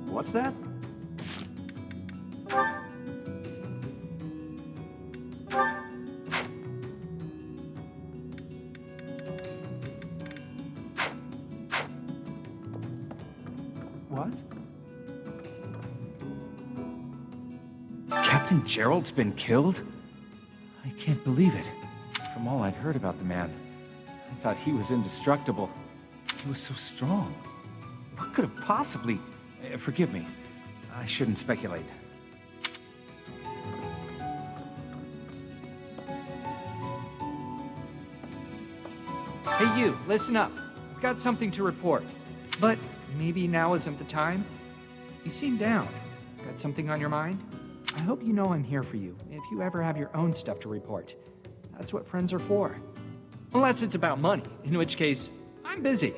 What's that? What? Captain Gerald's been killed? I can't believe it. From all I'd heard about the man, I thought he was indestructible. He was so strong. What could have possibly... forgive me. I shouldn't speculate. Hey you, listen up. I've got something to report. But maybe now isn't the time? You seem down. Got something on your mind? I hope you know I'm here for you if you ever have your own stuff to report. That's what friends are for. Unless it's about money, in which case, I'm busy.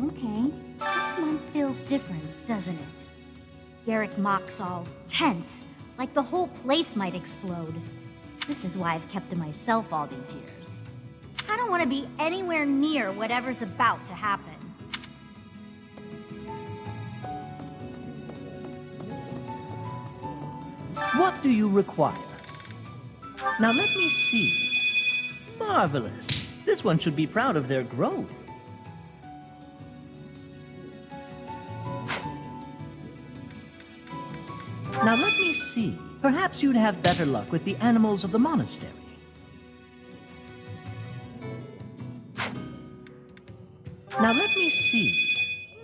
Okay, this month feels different, doesn't it? Garrick Mock's all tense, like the whole place might explode. This is why I've kept to myself all these years. I don't want to be anywhere near whatever's about to happen. What do you require? Now let me see. Marvelous. This one should be proud of their growth. Now let me see. Perhaps you'd have better luck with the animals of the monastery. Now let me see.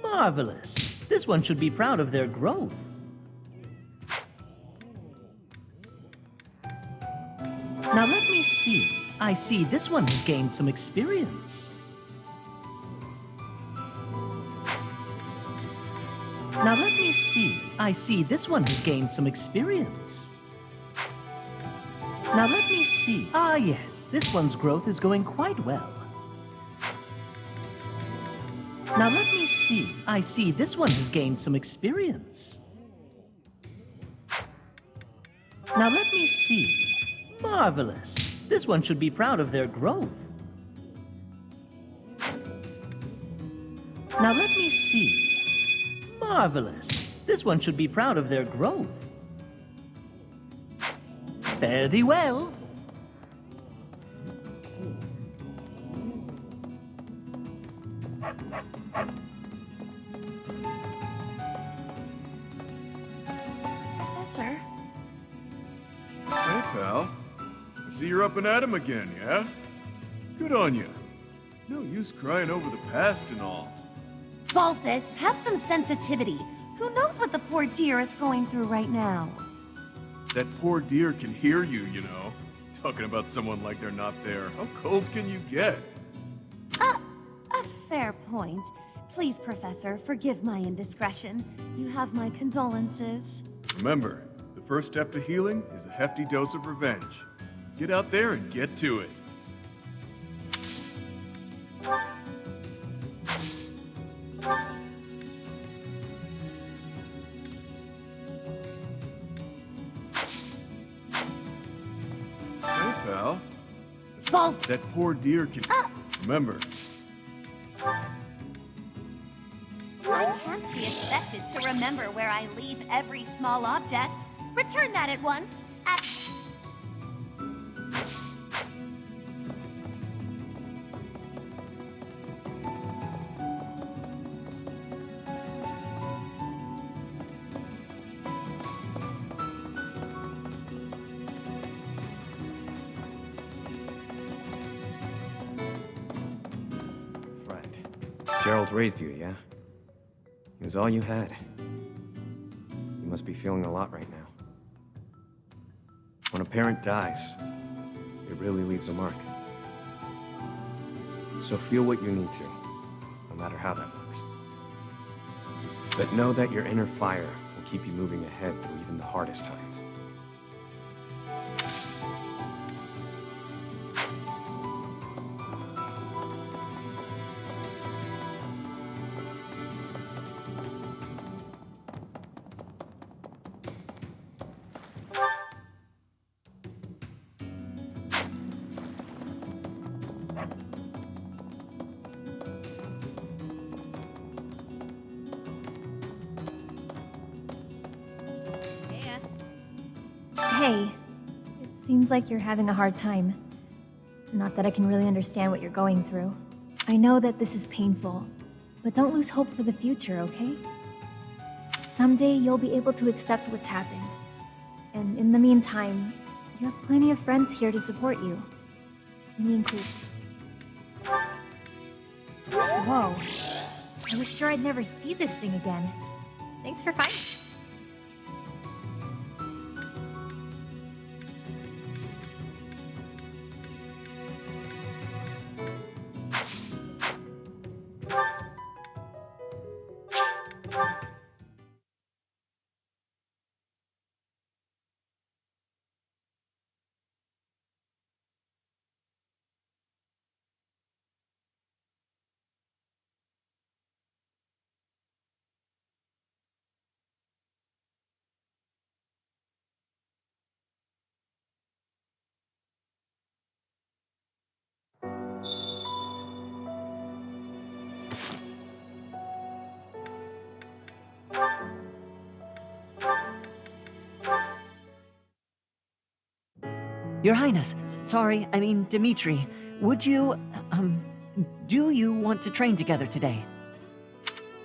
Marvelous. This one should be proud of their growth. Now let me see. I see this one has gained some experience. Now let me see. I see this one has gained some experience. Now let me see. Ah yes, this one's growth is going quite well. Now let me see. I see this one has gained some experience. Now let me see. Marvelous. This one should be proud of their growth. Now let me see. Marvelous. This one should be proud of their growth. Fare thee well. Professor? Hey, pal. I see you're up and at 'em again, yeah? Good on you. No use crying over the past and all. Balthus, have some sensitivity. Who knows what the poor dear is going through right now? That poor dear can hear you, you know. Talking about someone like they're not there. How cold can you get? A fair point. Please, Professor, forgive my indiscretion. You have my condolences. Remember, the first step to healing is a hefty dose of revenge. Get out there and get to it. Hey, pal. Balthus! That poor dear can... Remember, I can't be expected to remember where I leave every small object. Return that at once. Friend. Gerald raised you, yeah? He was all you had. You must be feeling a lot right now. When a parent dies, it really leaves a mark. So feel what you need to, no matter how that looks. But know that your inner fire will keep you moving ahead through even the hardest times. Hey, it seems like you're having a hard time. Not that I can really understand what you're going through. I know that this is painful, but don't lose hope for the future, okay? Someday you'll be able to accept what's happened. And in the meantime, you have plenty of friends here to support you. Me included. Whoa. I was sure I'd never see this thing again. Thanks for finding it. Your Highness, sorry, I mean Dimitri, would you, do you want to train together today?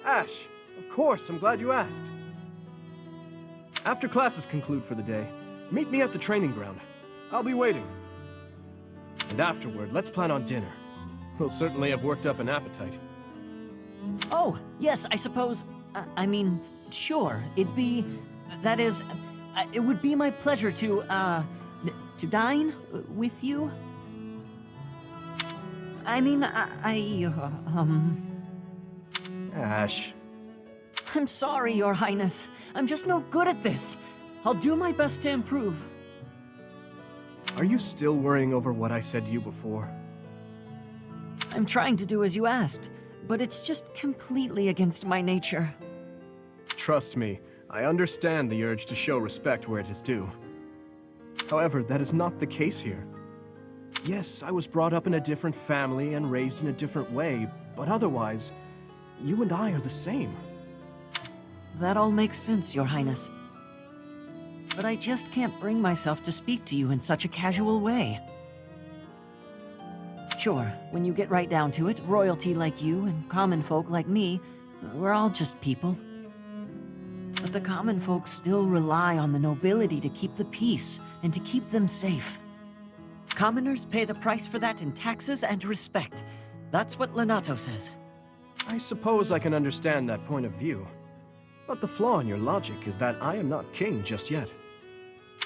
Ash, of course, I'm glad you asked. After classes conclude for the day, meet me at the training ground. I'll be waiting. And afterward, let's plan on dinner. We'll certainly have worked up an appetite. Oh, yes, I suppose, I mean, sure, that is, it would be my pleasure to dine with you? I mean, Ash. I'm sorry, Your Highness. I'm just no good at this. I'll do my best to improve. Are you still worrying over what I said to you before? I'm trying to do as you asked, but it's just completely against my nature. Trust me, I understand the urge to show respect where it is due. However, that is not the case here. Yes, I was brought up in a different family and raised in a different way, but otherwise, you and I are the same. That all makes sense, Your Highness. But I just can't bring myself to speak to you in such a casual way. Sure, when you get right down to it, royalty like you and common folk like me, we're all just people. But the common folk still rely on the nobility to keep the peace and to keep them safe. Commoners pay the price for that in taxes and respect. That's what Lenato says. I suppose I can understand that point of view. But the flaw in your logic is that I am not king just yet.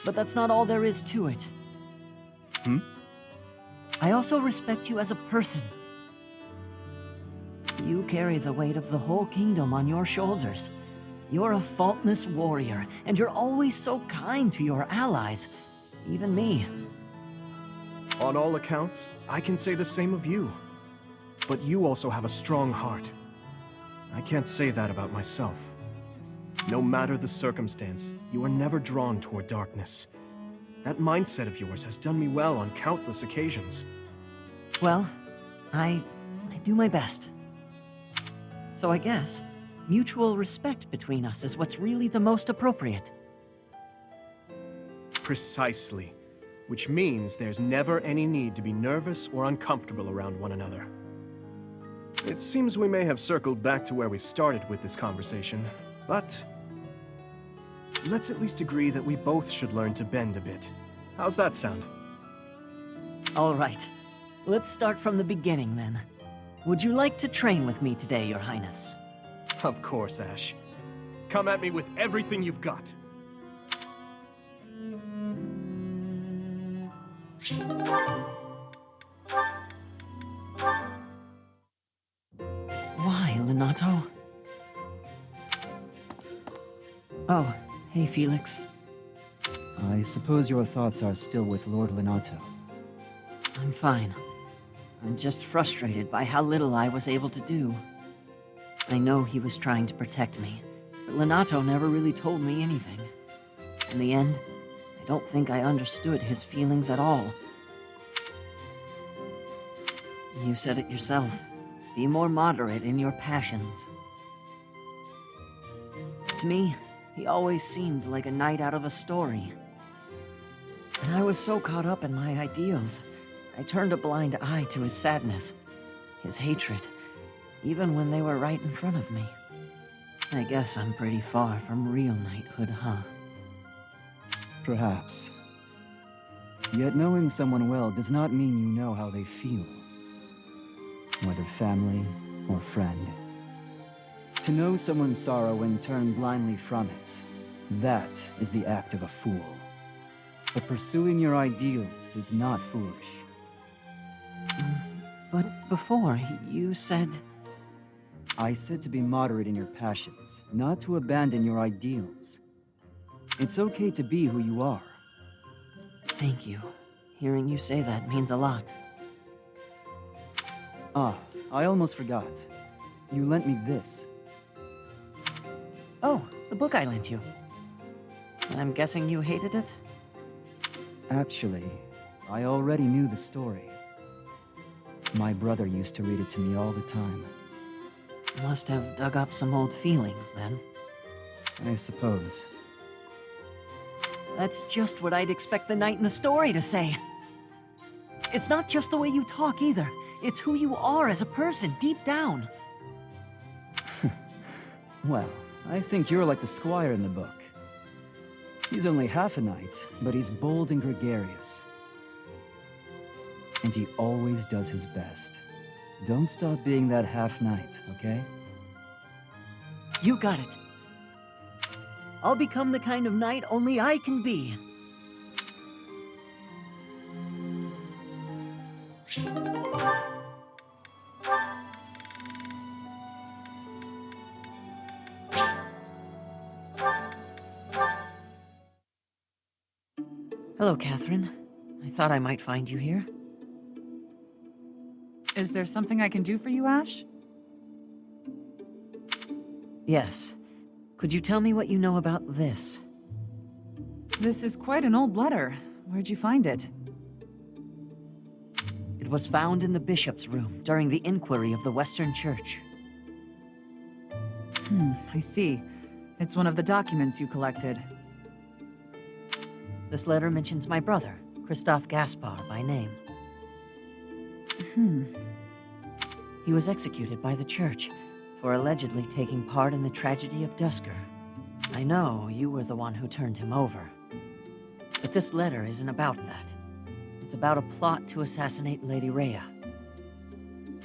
But that's not all there is to it. I also respect you as a person. You carry the weight of the whole kingdom on your shoulders. You're a faultless warrior, and you're always so kind to your allies, even me. On all accounts, I can say the same of you. But you also have a strong heart. I can't say that about myself. No matter the circumstance, you are never drawn toward darkness. That mindset of yours has done me well on countless occasions. Well, I do my best. So I guess mutual respect between us is what's really the most appropriate. Precisely. Which means there's never any need to be nervous or uncomfortable around one another. It seems we may have circled back to where we started with this conversation, but let's at least agree that we both should learn to bend a bit. How's that sound? All right. Let's start from the beginning, then. Would you like to train with me today, Your Highness? Of course, Ash. Come at me with everything you've got. Why, Lenato? Oh, hey, Felix. I suppose your thoughts are still with Lord Lenato. I'm fine. I'm just frustrated by how little I was able to do. I know he was trying to protect me, but Lenato never really told me anything. In the end, I don't think I understood his feelings at all. You said it yourself. Be more moderate in your passions. To me, he always seemed like a knight out of a story. And I was so caught up in my ideals, I turned a blind eye to his sadness, his hatred, even when they were right in front of me. I guess I'm pretty far from real knighthood, huh? Perhaps. Yet knowing someone well does not mean you know how they feel. Whether family or friend. To know someone's sorrow and turn blindly from it, that is the act of a fool. But pursuing your ideals is not foolish. But before, you said... I said to be moderate in your passions, not to abandon your ideals. It's okay to be who you are. Thank you. Hearing you say that means a lot. Ah, I almost forgot. You lent me this. Oh, the book I lent you. I'm guessing you hated it? Actually, I already knew the story. My brother used to read it to me all the time. Must have dug up some old feelings, then. I suppose. That's just what I'd expect the knight in the story to say. It's not just the way you talk, either. It's who you are as a person, deep down. Well, I think you're like the squire in the book. He's only half a knight, but he's bold and gregarious. And he always does his best. Don't stop being that half-knight, okay? You got it. I'll become the kind of knight only I can be. Hello, Catherine. I thought I might find you here. Is there something I can do for you, Ash? Yes. Could you tell me what you know about this? This is quite an old letter. Where'd you find it? It was found in the bishop's room during the inquiry of the Western Church. I see. It's one of the documents you collected. This letter mentions my brother, Christoph Gaspar, by name. He was executed by the church for allegedly taking part in the tragedy of Dusker. I know you were the one who turned him over. But this letter isn't about that. It's about a plot to assassinate Lady Rhea.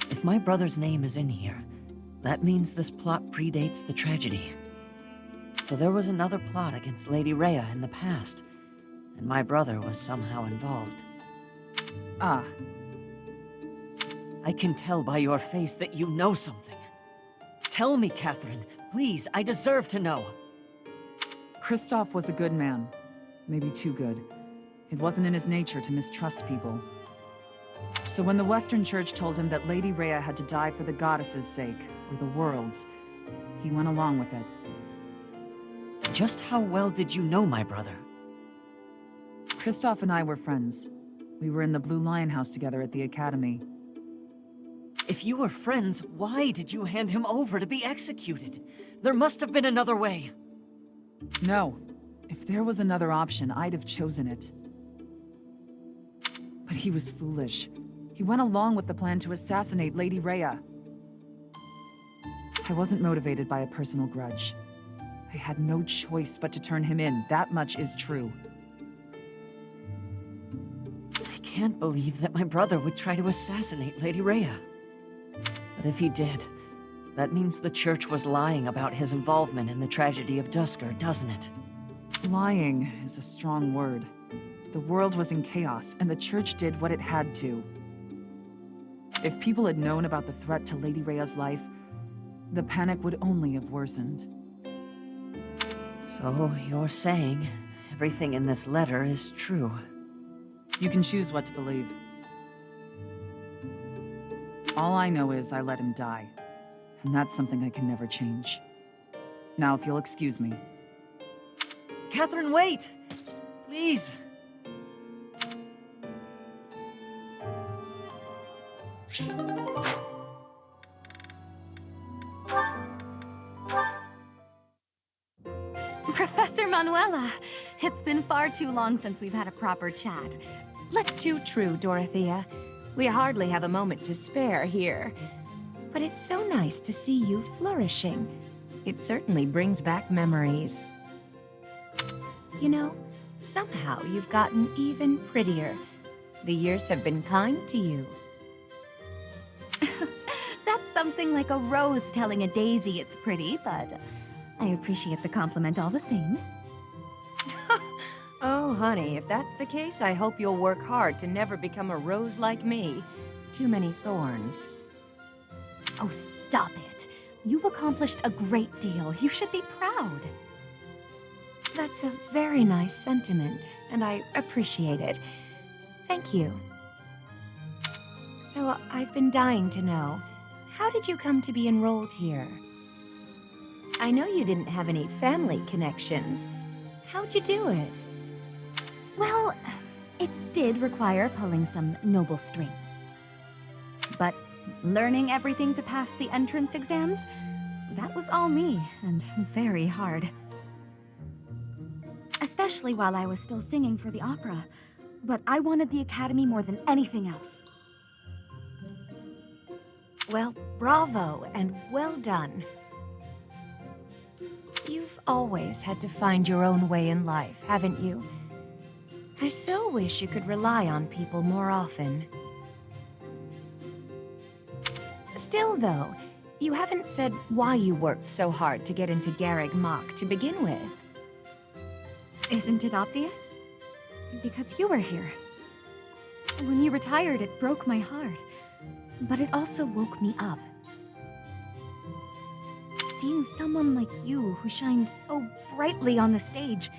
If my brother's name is in here, that means this plot predates the tragedy. So there was another plot against Lady Rhea in the past, and my brother was somehow involved. Ah. I can tell by your face that you know something. Tell me, Catherine. Please, I deserve to know. Christoph was a good man. Maybe too good. It wasn't in his nature to mistrust people. So when the Western Church told him that Lady Rhea had to die for the goddess's sake, or the world's, he went along with it. Just how well did you know my brother? Christoph and I were friends. We were in the Blue Lion House together at the academy. If you were friends, why did you hand him over to be executed? There must have been another way. No. If there was another option, I'd have chosen it. But he was foolish. He went along with the plan to assassinate Lady Rhea. I wasn't motivated by a personal grudge. I had no choice but to turn him in, that much is true. I can't believe that my brother would try to assassinate Lady Rhea. But if he did, that means the church was lying about his involvement in the tragedy of Dusker, doesn't it? Lying is a strong word. The world was in chaos, and the church did what it had to. If people had known about the threat to Lady Rhea's life, the panic would only have worsened. So you're saying everything in this letter is true? You can choose what to believe. All I know is I let him die, and that's something I can never change. Now, if you'll excuse me. Catherine, wait! Please! Professor Manuela! It's been far too long since we've had a proper chat. Too true, Dorothea. We hardly have a moment to spare here. But it's so nice to see you flourishing. It certainly brings back memories. You know, somehow you've gotten even prettier. The years have been kind to you. That's something like a rose telling a daisy it's pretty, but I appreciate the compliment all the same. Oh, honey, if that's the case, I hope you'll work hard to never become a rose like me. Too many thorns. Oh, stop it. You've accomplished a great deal. You should be proud. That's a very nice sentiment, and I appreciate it. Thank you. So, I've been dying to know, how did you come to be enrolled here? I know you didn't have any family connections. How'd you do it? Well, it did require pulling some noble strings. But learning everything to pass the entrance exams, that was all me, and very hard. Especially while I was still singing for the opera. But I wanted the academy more than anything else. Well, bravo, and well done. You've always had to find your own way in life, haven't you? I so wish you could rely on people more often. Still, though, you haven't said why you worked so hard to get into Garreg Mach to begin with. Isn't it obvious? Because you were here. When you retired, it broke my heart. But it also woke me up. Seeing someone like you, who shined so brightly on the stage,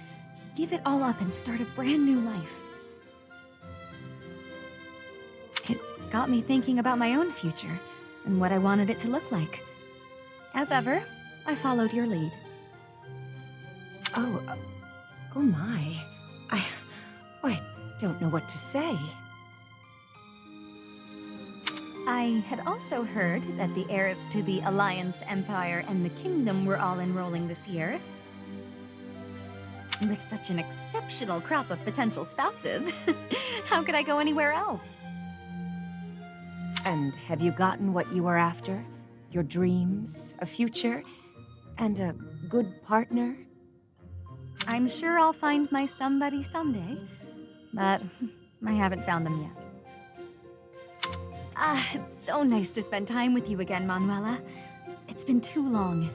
give it all up and start a brand new life. It got me thinking about my own future, and what I wanted it to look like. As ever, I followed your lead. Oh my. I don't know what to say. I had also heard that the heirs to the Alliance, Empire, and the Kingdom were all enrolling this year. With such an exceptional crop of potential spouses, how could I go anywhere else? And have you gotten what you were after? Your dreams, a future, and a good partner? I'm sure I'll find my somebody someday, but I haven't found them yet. It's so nice to spend time with you again, Manuela. It's been too long.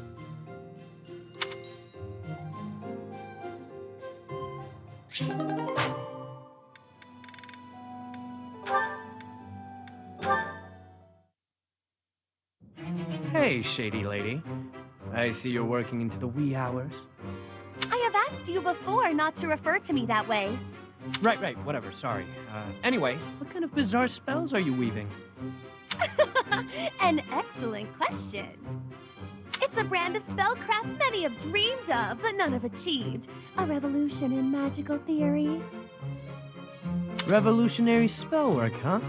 Hey, shady lady. I see you're working into the wee hours. I have asked you before not to refer to me that way. Right, whatever, sorry. Anyway, what kind of bizarre spells are you weaving? An excellent question. It's a brand of spellcraft many have dreamed of, but none have achieved. A revolution in magical theory. Revolutionary spellwork, huh?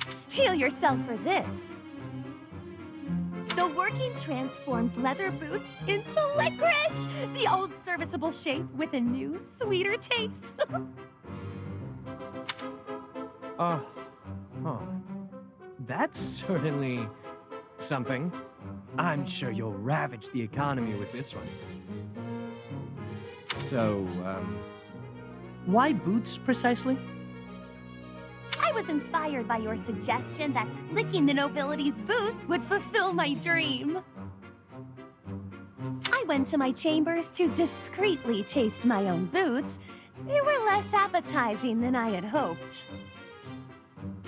Steel yourself for this. The working transforms leather boots into licorice! The old serviceable shape with a new, sweeter taste. Huh. That's certainly something. I'm sure you'll ravage the economy with this one. So, why boots precisely? I was inspired by your suggestion that licking the nobility's boots would fulfill my dream. I went to my chambers to discreetly taste my own boots. They were less appetizing than I had hoped.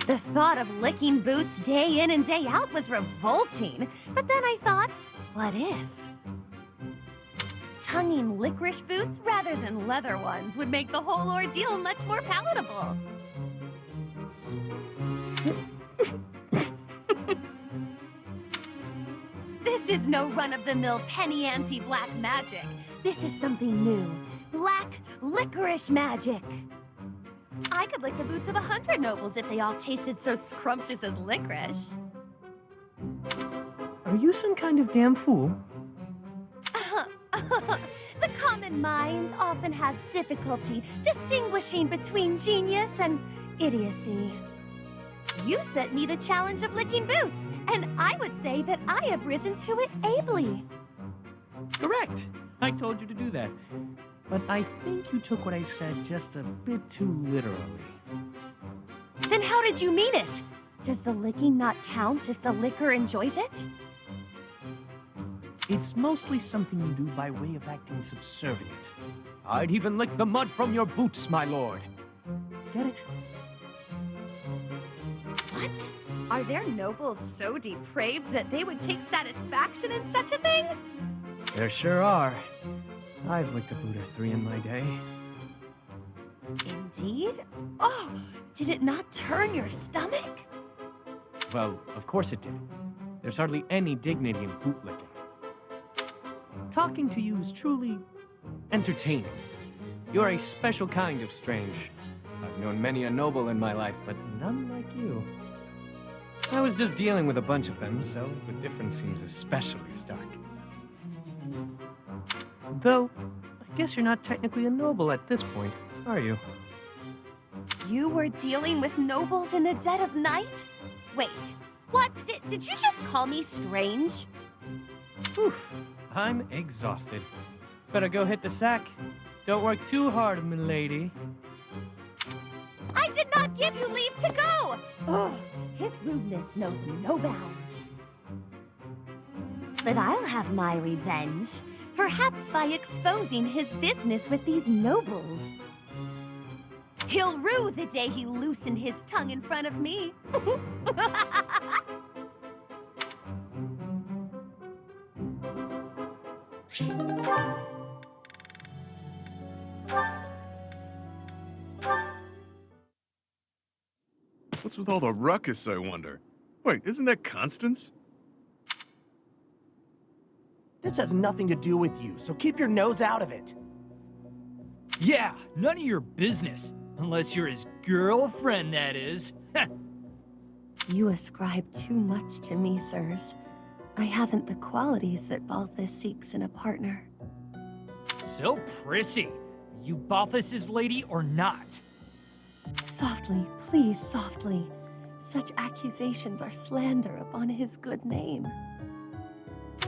The thought of licking boots day in and day out was revolting, but then I thought, what if? Tonguing licorice boots rather than leather ones would make the whole ordeal much more palatable. This is no run-of-the-mill penny ante black magic. This is something new. Black licorice magic. I could lick the boots of 100 nobles if they all tasted so scrumptious as licorice. Are you some kind of damn fool? The common mind often has difficulty distinguishing between genius and idiocy. You set me the challenge of licking boots, and I would say that I have risen to it ably. Correct. I told you to do that. But I think you took what I said just a bit too literally. Then how did you mean it? Does the licking not count if the licker enjoys it? It's mostly something you do by way of acting subservient. I'd even lick the mud from your boots, my lord. Get it? What? Are there nobles so depraved that they would take satisfaction in such a thing? There sure are. I've licked a boot or 3 in my day. Indeed? Oh, did it not turn your stomach? Well, of course it did. There's hardly any dignity in bootlicking. Talking to you is truly entertaining. You're a special kind of strange. I've known many a noble in my life, but none like you. I was just dealing with a bunch of them, so the difference seems especially stark. Though, I guess you're not technically a noble at this point, are you? You were dealing with nobles in the dead of night? Wait, what? Did you just call me strange? Oof, I'm exhausted. Better go hit the sack. Don't work too hard, milady. I did not give you leave to go! Ugh, his rudeness knows no bounds. But I'll have my revenge. Perhaps by exposing his business with these nobles. He'll rue the day he loosened his tongue in front of me. What's with all the ruckus, I wonder? Wait, isn't that Constance? This has nothing to do with you, so keep your nose out of it. Yeah, none of your business. Unless you're his girlfriend, that is. You ascribe too much to me, sirs. I haven't the qualities that Balthus seeks in a partner. So prissy. You Balthus's lady or not? Softly, please, softly. Such accusations are slander upon his good name.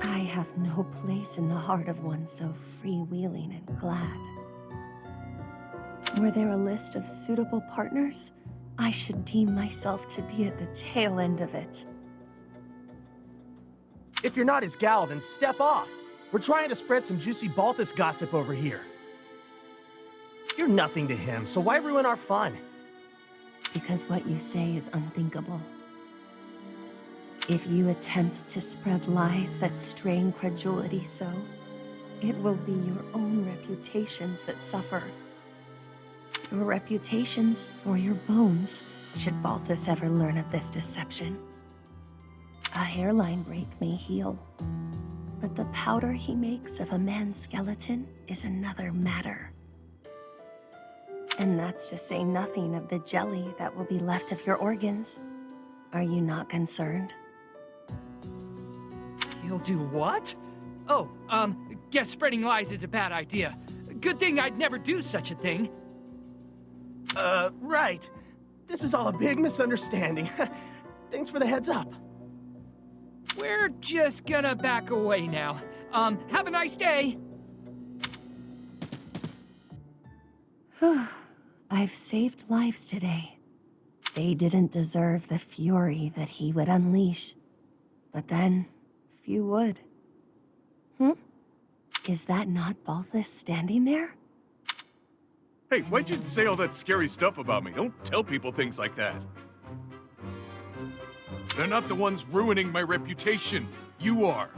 I have no place in the heart of one so freewheeling and glad. Were there a list of suitable partners? I should deem myself to be at the tail end of it. If you're not his gal, then step off. We're trying to spread some juicy Balthus gossip over here. You're nothing to him, so why ruin our fun? Because what you say is unthinkable. If you attempt to spread lies that strain credulity so, it will be your own reputations that suffer. Your reputations or your bones, should Balthus ever learn of this deception. A hairline break may heal, but the powder he makes of a man's skeleton is another matter. And that's to say nothing of the jelly that will be left of your organs. Are you not concerned? He'll do what? Oh, guess spreading lies is a bad idea. Good thing I'd never do such a thing. Right. This is all a big misunderstanding. Thanks for the heads up. We're just gonna back away now. Have a nice day. I've saved lives today. They didn't deserve the fury that he would unleash. But then, few would. Is that not Balthus standing there? Hey, why'd you say all that scary stuff about me? Don't tell people things like that. They're not the ones ruining my reputation. You are.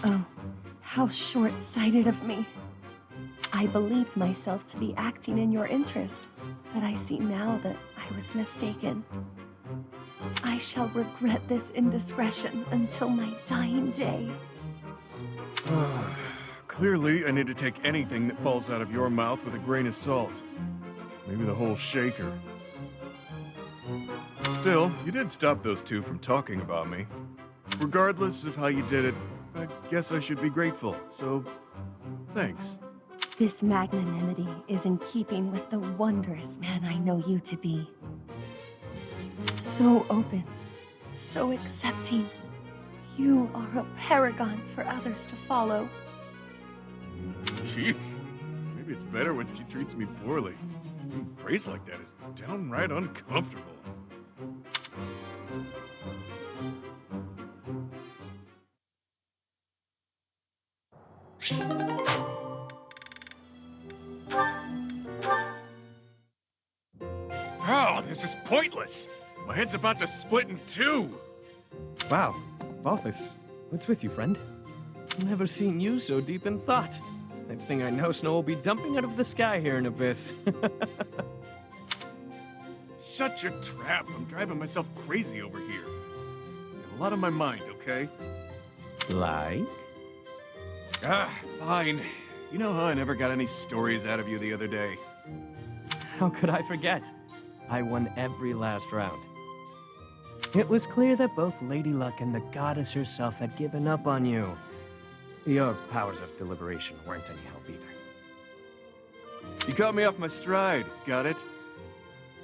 Oh, how short-sighted of me. I believed myself to be acting in your interest, but I see now that I was mistaken. I shall regret this indiscretion until my dying day. Clearly, I need to take anything that falls out of your mouth with a grain of salt. Maybe the whole shaker. Still, you did stop those two from talking about me. Regardless of how you did it, I guess I should be grateful, so thanks. This magnanimity is in keeping with the wondrous man I know you to be. So open, so accepting. You are a paragon for others to follow. Sheesh. Maybe it's better when she treats me poorly. Being praised like that is downright uncomfortable. Oh, this is pointless! My head's about to split in two! Wow, Balthus, what's with you, friend? Never seen you so deep in thought. Next thing I know, snow will be dumping out of the sky here in Abyss. Such a trap! I'm driving myself crazy over here. Got a lot on my mind, okay? Like? Ah, fine. You know how I never got any stories out of you the other day? How could I forget? I won every last round. It was clear that both Lady Luck and the goddess herself had given up on you. Your powers of deliberation weren't any help either. You caught me off my stride, got it?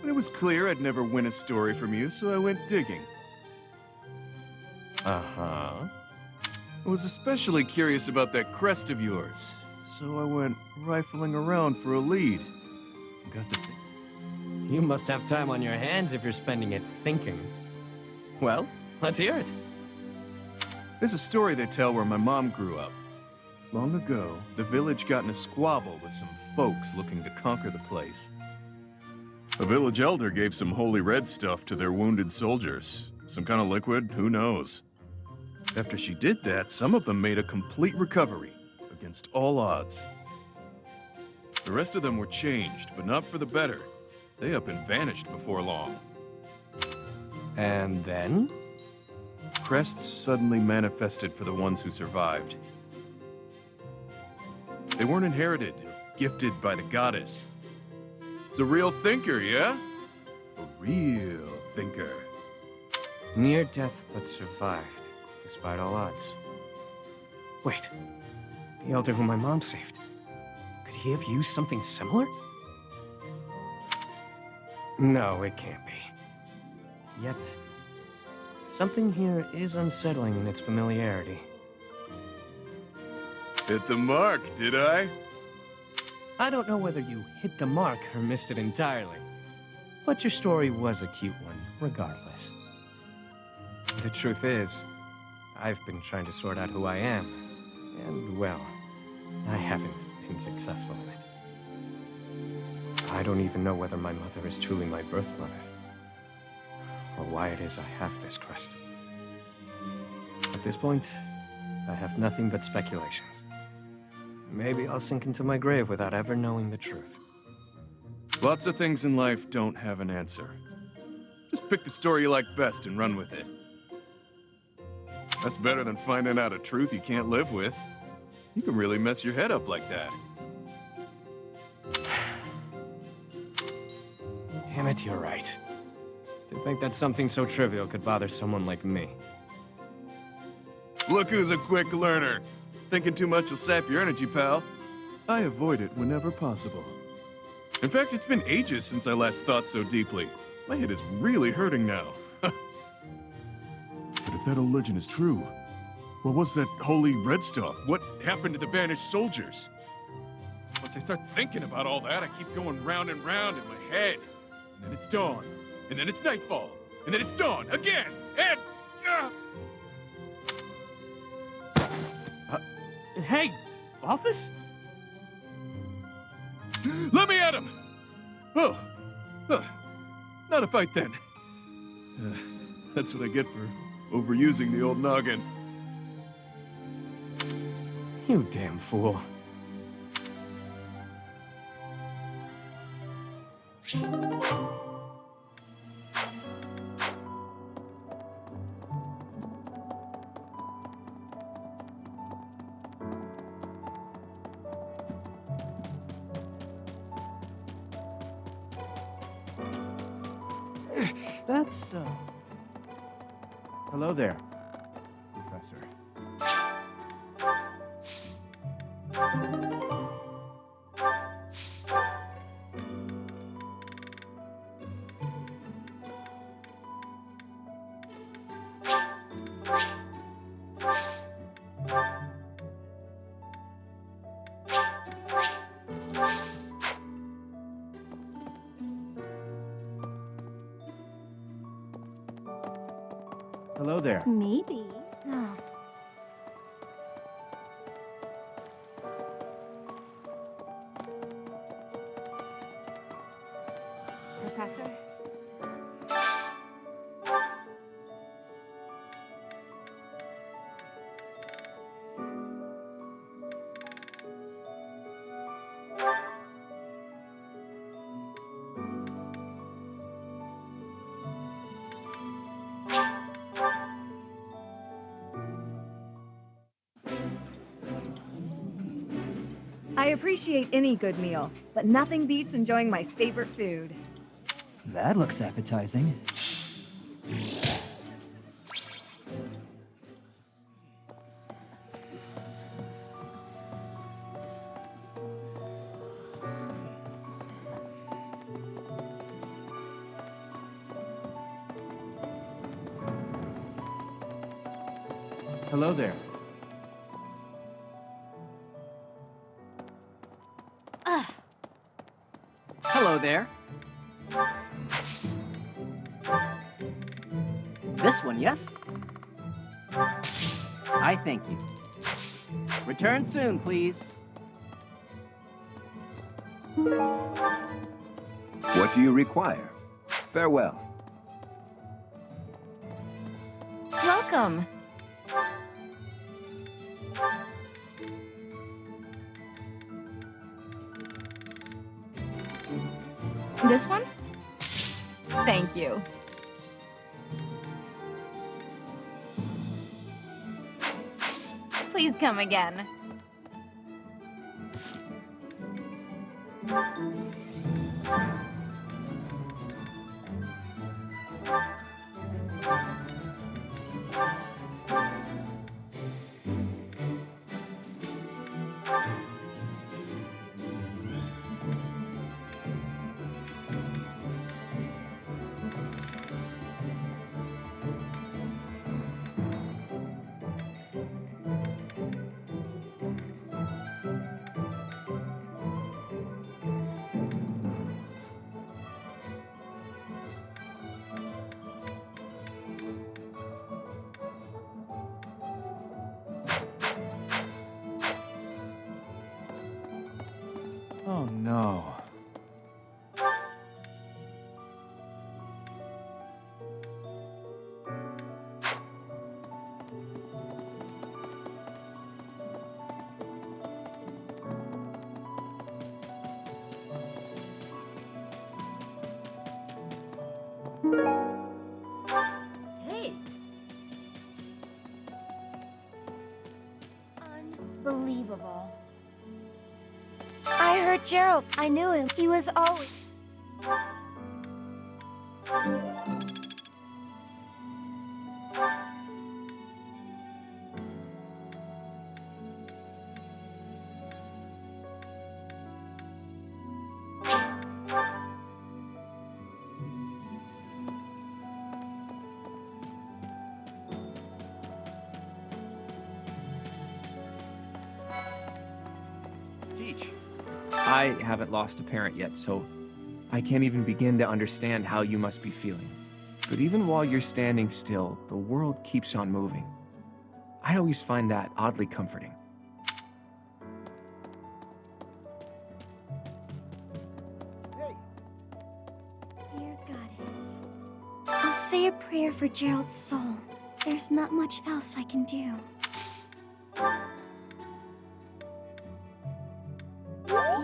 But it was clear I'd never win a story from you, so I went digging. Uh-huh. I was especially curious about that crest of yours, so I went rifling around for a lead. Got to think. You must have time on your hands if you're spending it thinking. Well, let's hear it. There's a story they tell where my mom grew up. Long ago, the village got in a squabble with some folks looking to conquer the place. A village elder gave some holy red stuff to their wounded soldiers. Some kind of liquid, who knows? After she did that, some of them made a complete recovery, against all odds. The rest of them were changed, but not for the better. They up and vanished before long. And then? Crests suddenly manifested for the ones who survived. They weren't inherited, or gifted by the goddess. It's a real thinker, yeah? A real thinker. Near death but survived, despite all odds. Wait, the elder whom my mom saved. Could he have used something similar? No, it can't be. Yet, something here is unsettling in its familiarity. Hit the mark, did I? I don't know whether you hit the mark or missed it entirely, but your story was a cute one, regardless. The truth is, I've been trying to sort out who I am, and well, I haven't been successful in it. I don't even know whether my mother is truly my birth mother, or why it is I have this crest. At this point, I have nothing but speculations. Maybe I'll sink into my grave without ever knowing the truth. Lots of things in life don't have an answer. Just pick the story you like best and run with it. That's better than finding out a truth you can't live with. You can really mess your head up like that. Damn it, you're right. To think that something so trivial could bother someone like me. Look who's a quick learner. Thinking too much will sap your energy, pal. I avoid it whenever possible. In fact, it's been ages since I last thought so deeply. My head is really hurting now. But if that old legend is true, what was that holy red stuff? What happened to the vanished soldiers? Once I start thinking about all that, I keep going round and round in my head. And then it's dawn. And then it's nightfall. And then it's dawn again. And... Hey, Balthus? Let me at him! Oh. Not a fight then. That's what I get for overusing the old noggin. You damn fool. That's, Hello there, Professor. Hello there. Maybe. Professor? I appreciate any good meal, but nothing beats enjoying my favorite food. That looks appetizing. Hello there. Hello there. This one, yes? I thank you. Return soon, please. What do you require? Farewell. Welcome. This one? Thank you. Please come again. Oh no. Hey! Unbelievable. I heard Gerald. I knew him. He was always... Teach. I haven't lost a parent yet, so I can't even begin to understand how you must be feeling. But even while you're standing still, the world keeps on moving. I always find that oddly comforting. Dear Goddess, I'll say a prayer for Gerald's soul. There's not much else I can do.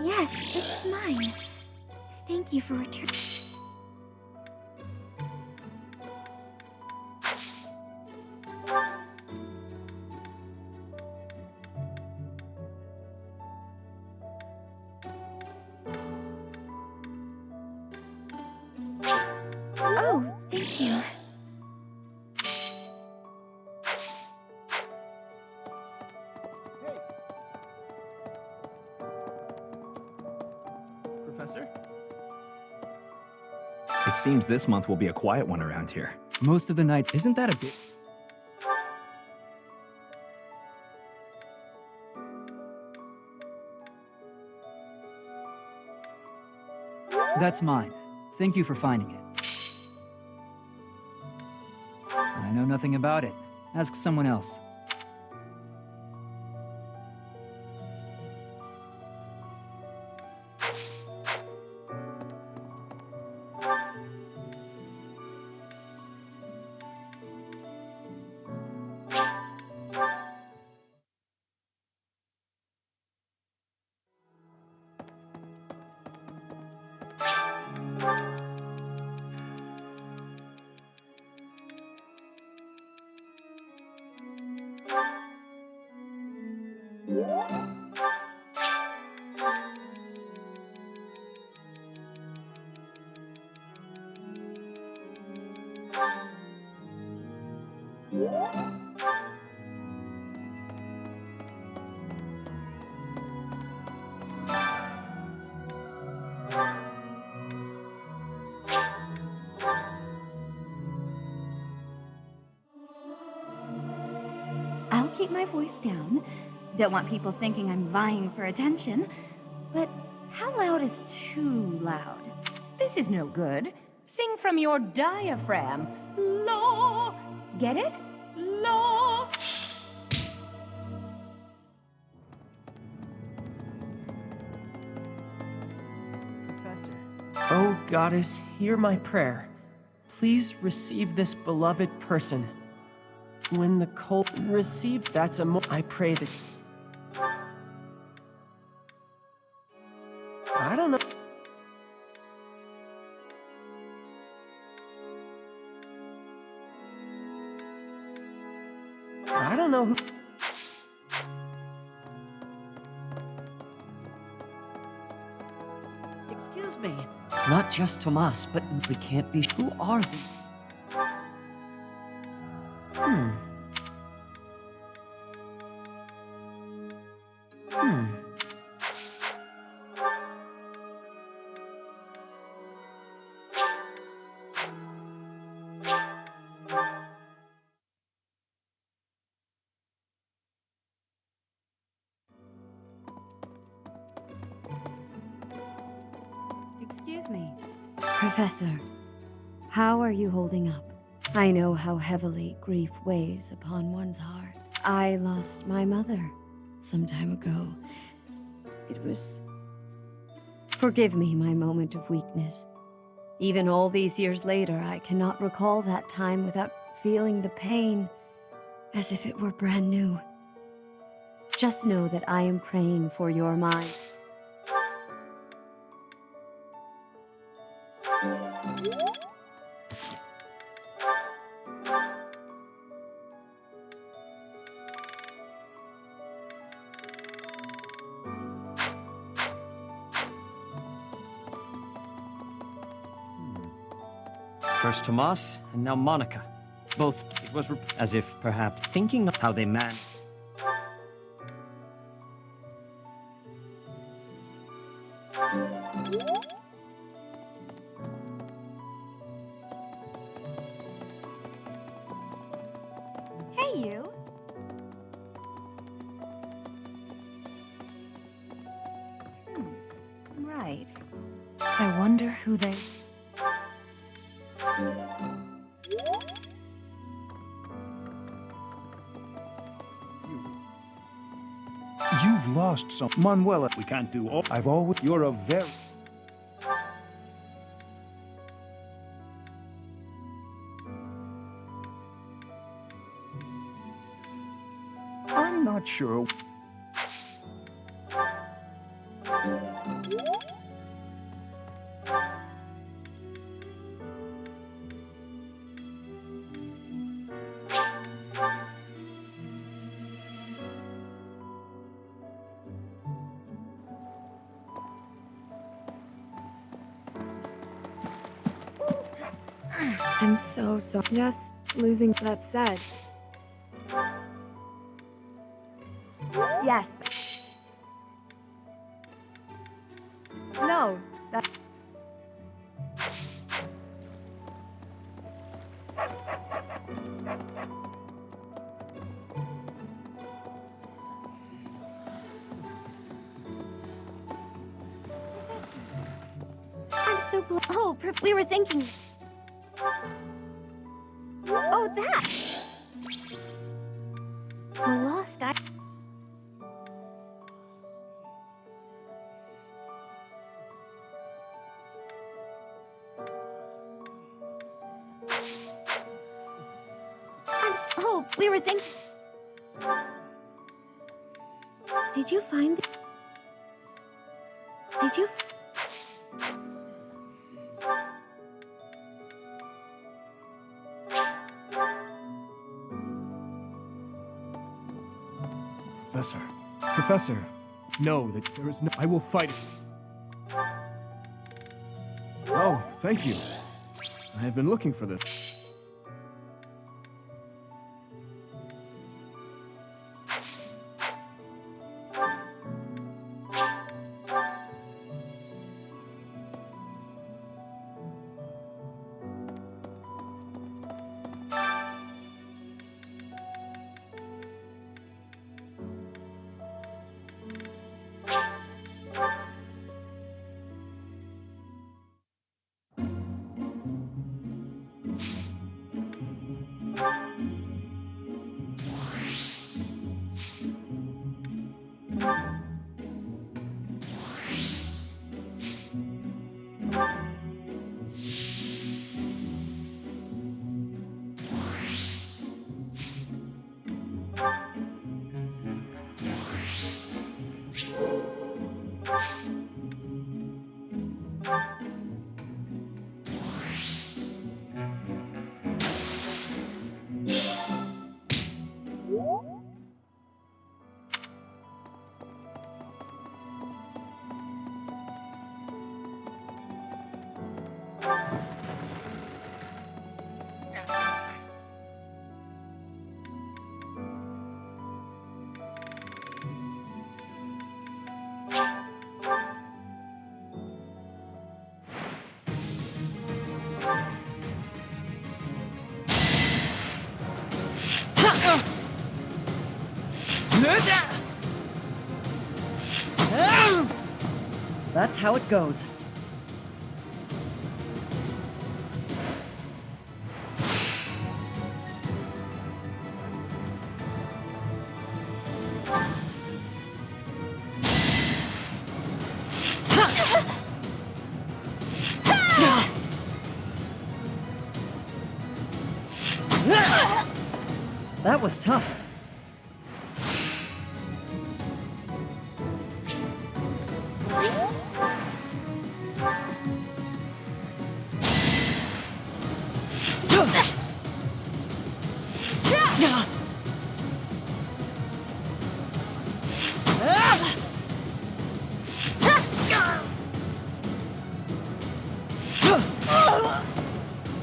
Yes, this is mine. Thank you for returning. Oh, thank you. Professor? It seems this month will be a quiet one around here. Most of the night. Isn't that a bit... That's mine. Thank you for finding it. I know nothing about it. Ask someone else. I'll keep my voice down. Don't want people thinking I'm vying for attention. But how loud is too loud? This is no good. Sing from your diaphragm. Law. Get it? Law. Professor. Oh, Goddess, hear my prayer. Please receive this beloved person. When the cold received, that's a I pray that... I don't know. I don't know who... Excuse me. Not just Tomas, but we can't be... Who are these? Excuse me. Professor, how are you holding up? I know how heavily grief weighs upon one's heart. I lost my mother some time ago. It was... Forgive me my moment of weakness. Even all these years later, I cannot recall that time without feeling the pain as if it were brand new. Just know that I am praying for your mind. First Tomas, and now Monica. Both, it was as if perhaps thinking of how they managed. Hey, you. Right. I wonder who they... You've lost some. Manuela, we can't do all. I've always. You're a very. I'm not sure. I'm so sorry. Just losing that said. Yes. No, that... I'm so glad. Oh, we were thinking. Oh, that. Thanks. Oh, we were thinking... Did you find... Did you... Professor, know that there is no... I will fight it. Oh, thank you. I have been looking for this. That's how it goes. That was tough.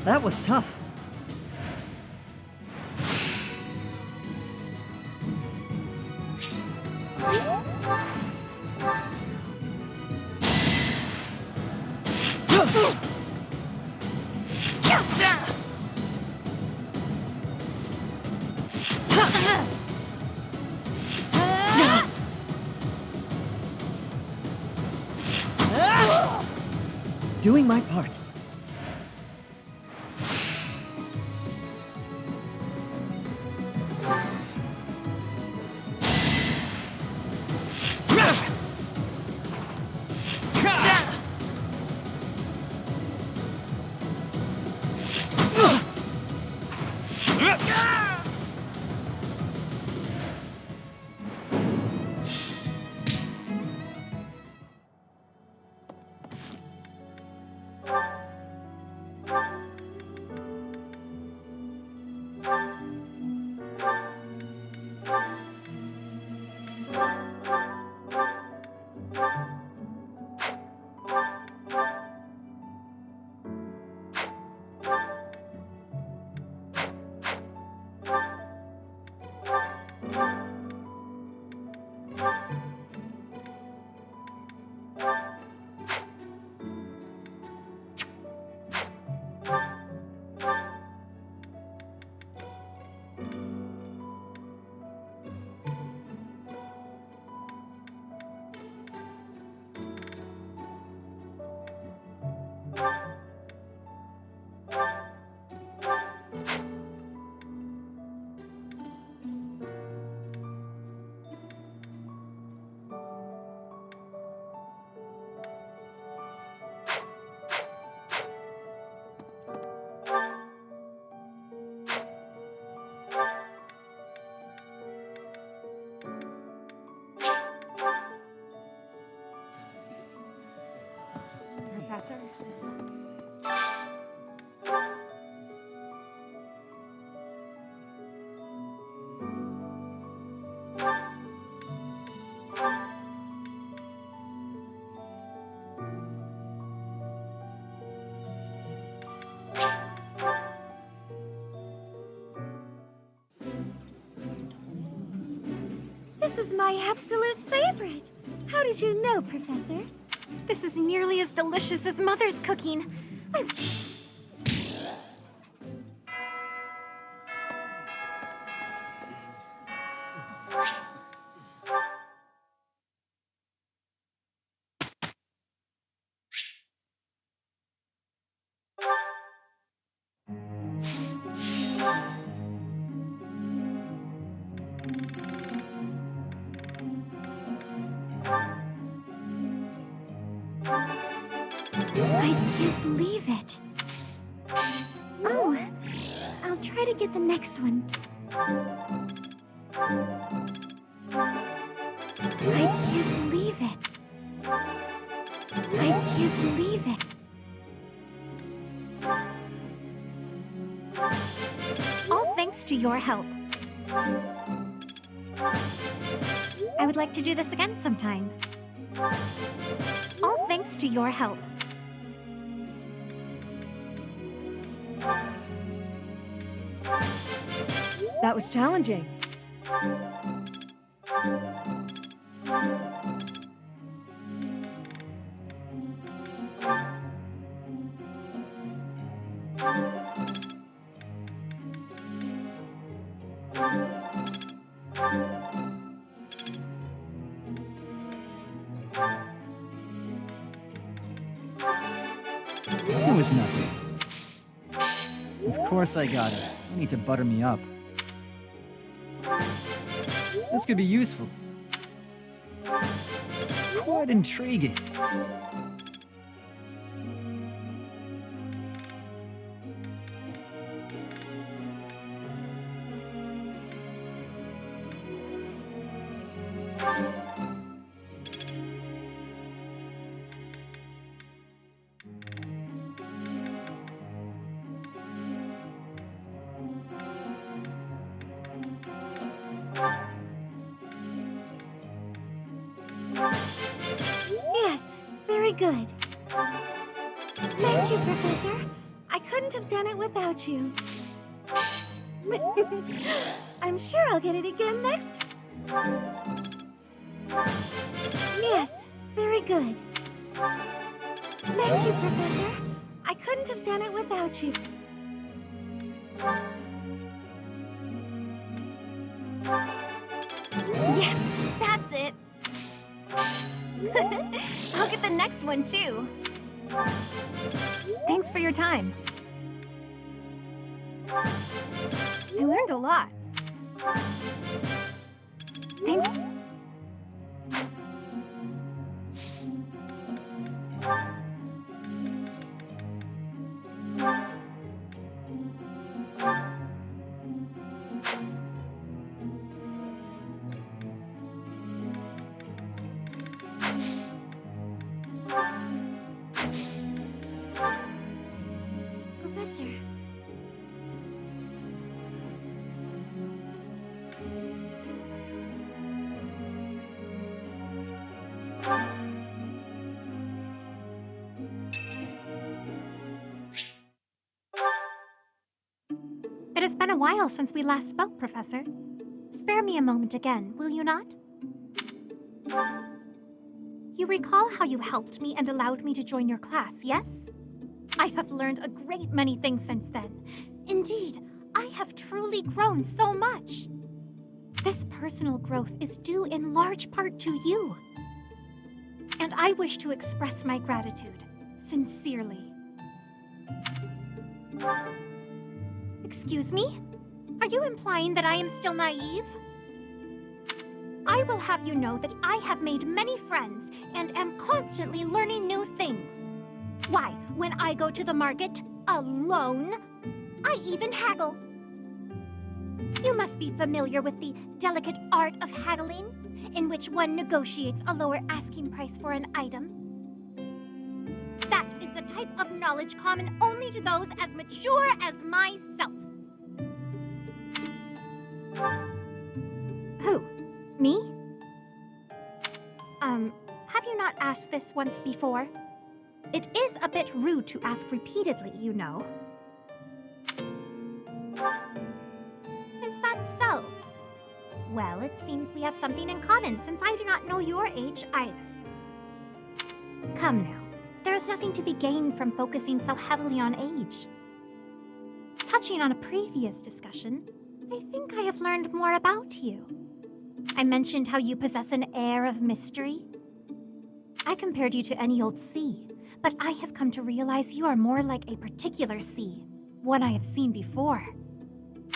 That was tough. Doing my part. Professor. This is my absolute favorite. How did you know, Professor? This is nearly as delicious as Mother's cooking. I can't believe it. Oh, I'll try to get the next one. I can't believe it. I can't believe it. All thanks to your help. I would like to do this again sometime. All thanks to your help. That was challenging. It was nothing. Of course I got it. You need to butter me up. This could be useful. Quite intriguing. Yes, very good. Thank you, Professor. I couldn't have done it without you. I'm sure I'll get it again next time. Yes, very good. Thank you, Professor. I couldn't have done it without you. Yes, that's it. I'll get the next one too. Thanks for your time. I learned a lot. Thank Professor. It has been a while since we last spoke, Professor. Spare me a moment again, will you not? You recall how you helped me and allowed me to join your class, yes? I have learned a great many things since then. Indeed, I have truly grown so much. This personal growth is due in large part to you. And I wish to express my gratitude, sincerely. Excuse me? Are you implying that I am still naive? I will have you know that I have made many friends and am constantly learning new things. Why, when I go to the market, alone, I even haggle. You must be familiar with the delicate art of haggling, in which one negotiates a lower asking price for an item. That is the type of knowledge common only to those as mature as myself. Who? Me? Have you not asked this once before? It is a bit rude to ask repeatedly, you know. Is that so? Well, it seems we have something in common since I do not know your age either. Come now, there is nothing to be gained from focusing so heavily on age. Touching on a previous discussion, I think I have learned more about you. I mentioned how you possess an air of mystery. I compared you to any old sea, but I have come to realize you are more like a particular sea, one I have seen before.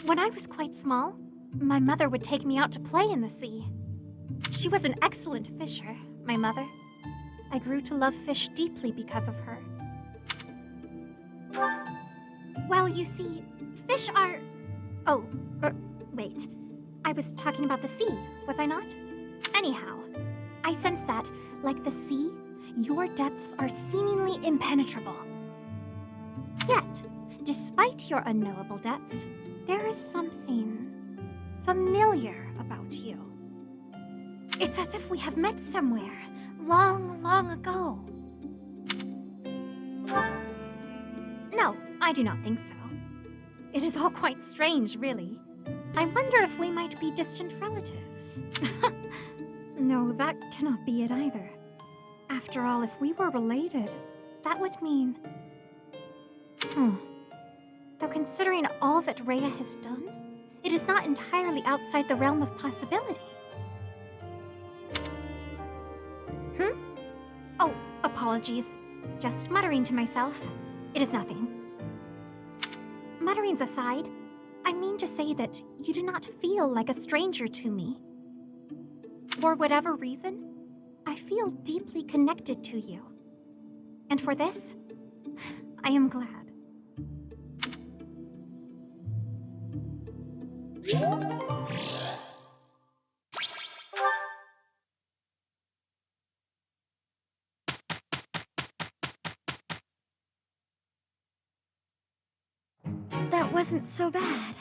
When I was quite small, my mother would take me out to play in the sea. She was an excellent fisher, my mother. I grew to love fish deeply because of her. Well, you see, fish are... Oh, wait. I was talking about the sea, was I not? Anyhow, I sense that, like the sea, your depths are seemingly impenetrable. Yet, despite your unknowable depths, there is something familiar about you. It's as if we have met somewhere, long, long ago. No, I do not think so. It is all quite strange, really. I wonder if we might be distant relatives. No, that cannot be it either. After all, if we were related, that would mean... Though considering all that Rhea has done, it is not entirely outside the realm of possibility. Oh, apologies. Just muttering to myself. It is nothing. Mutterings aside, I mean to say that you do not feel like a stranger to me. For whatever reason, I feel deeply connected to you. And for this, I am glad. That wasn't so bad.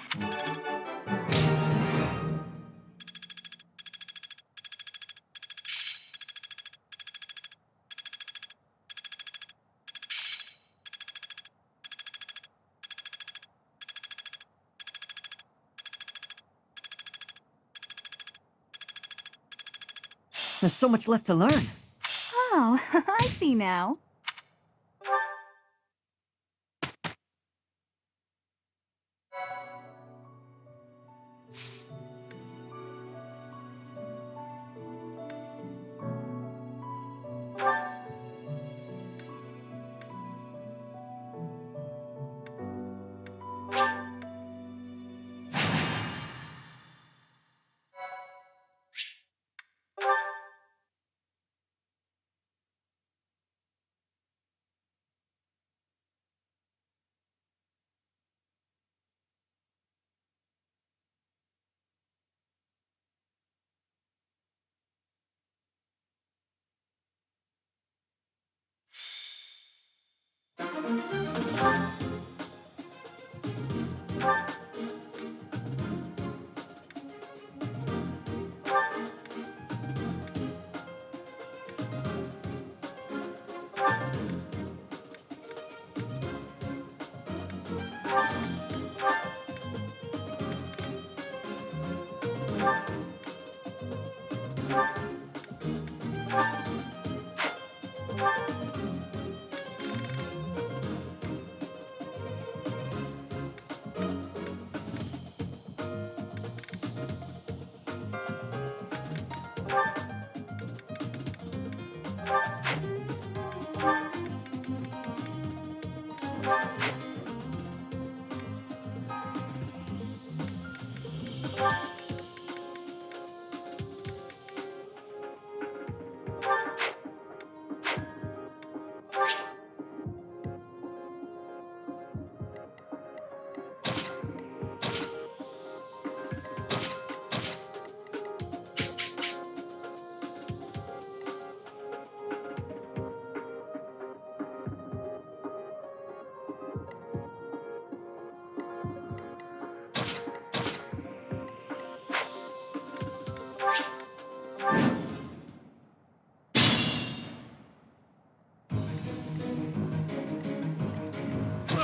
There's so much left to learn. Oh, I see now.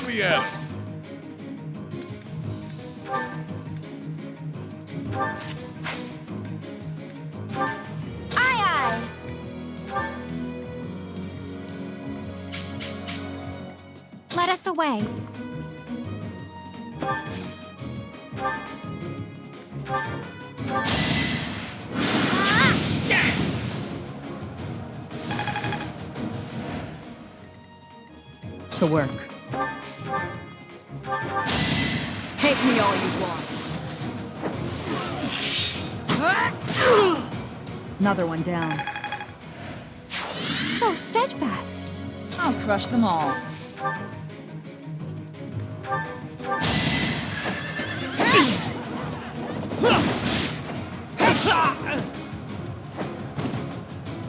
me at it. Aye, aye. Let us away. To work. Hate me all you want. Another one down. So steadfast. I'll crush them all.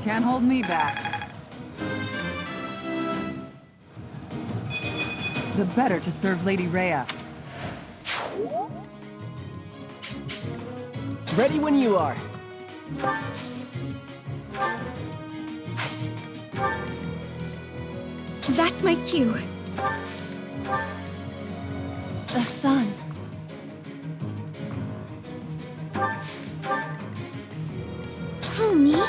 Can't hold me back. The better to serve Lady Rhea. Ready when you are. That's my cue. The sun. Who, me?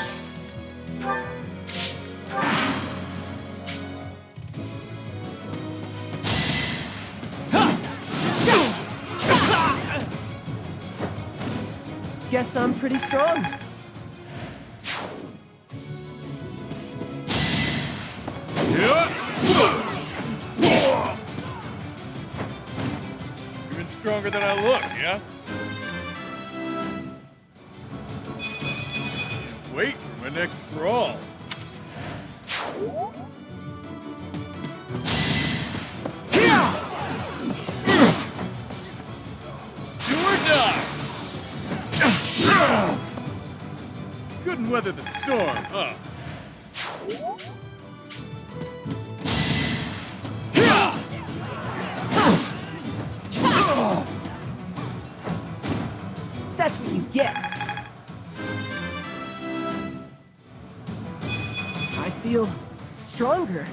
Guess I'm pretty strong. Even stronger than I look, yeah? Wait for my next brawl. Do or die! Couldn't weather the storm, huh? That's what you get. I feel stronger.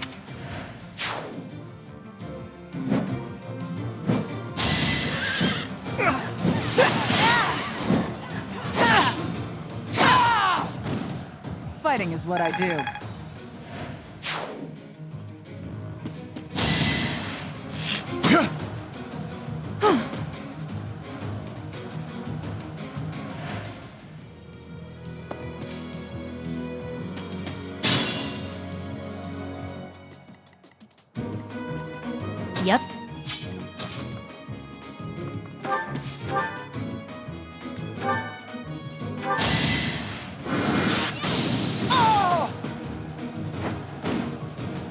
Fighting is what I do. Yep.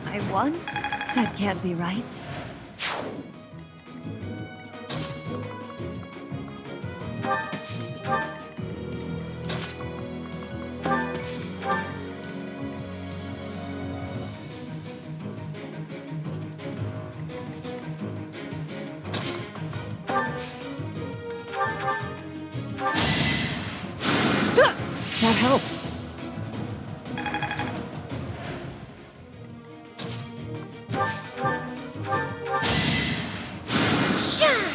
I won? That can't be right. That helps.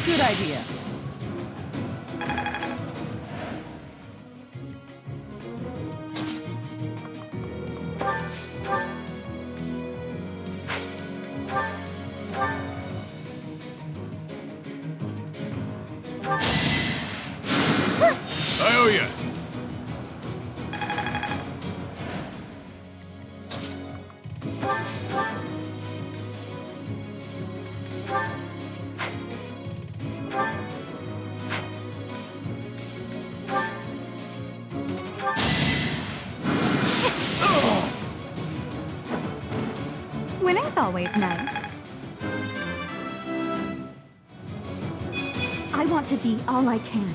Good idea. I owe ya. Winning's always nice. I want to be all I can.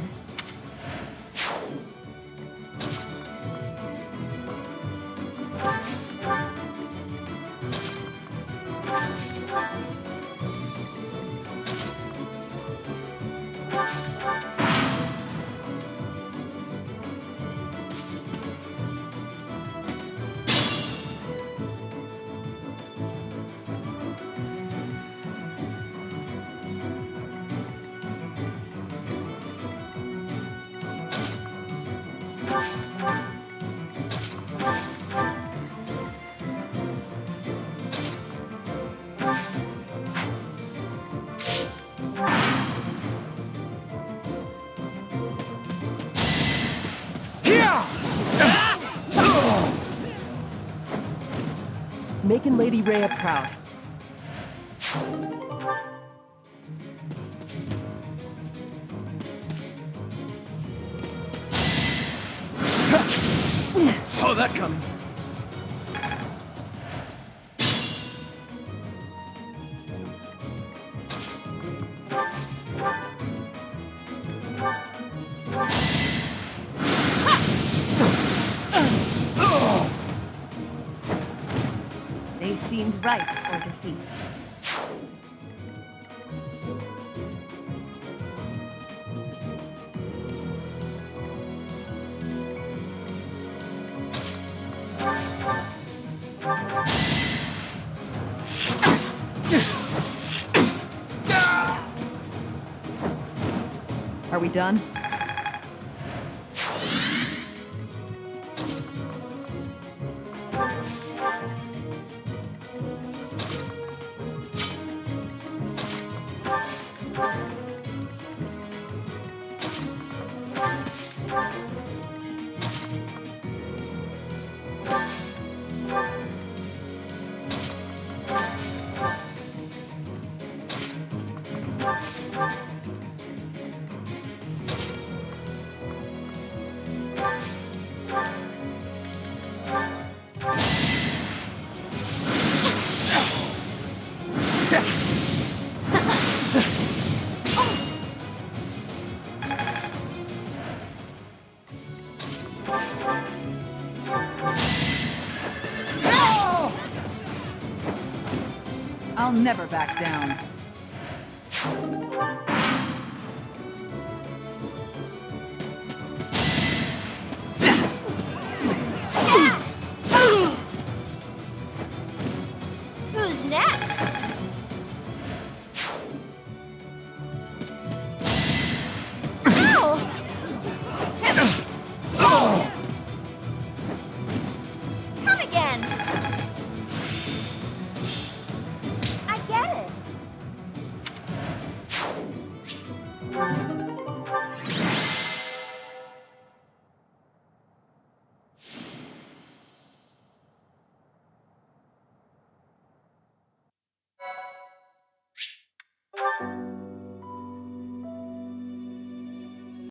making Lady Rhea proud. Saw that coming. They seemed ripe for defeat. Are we done? I'll never back down. Who's next?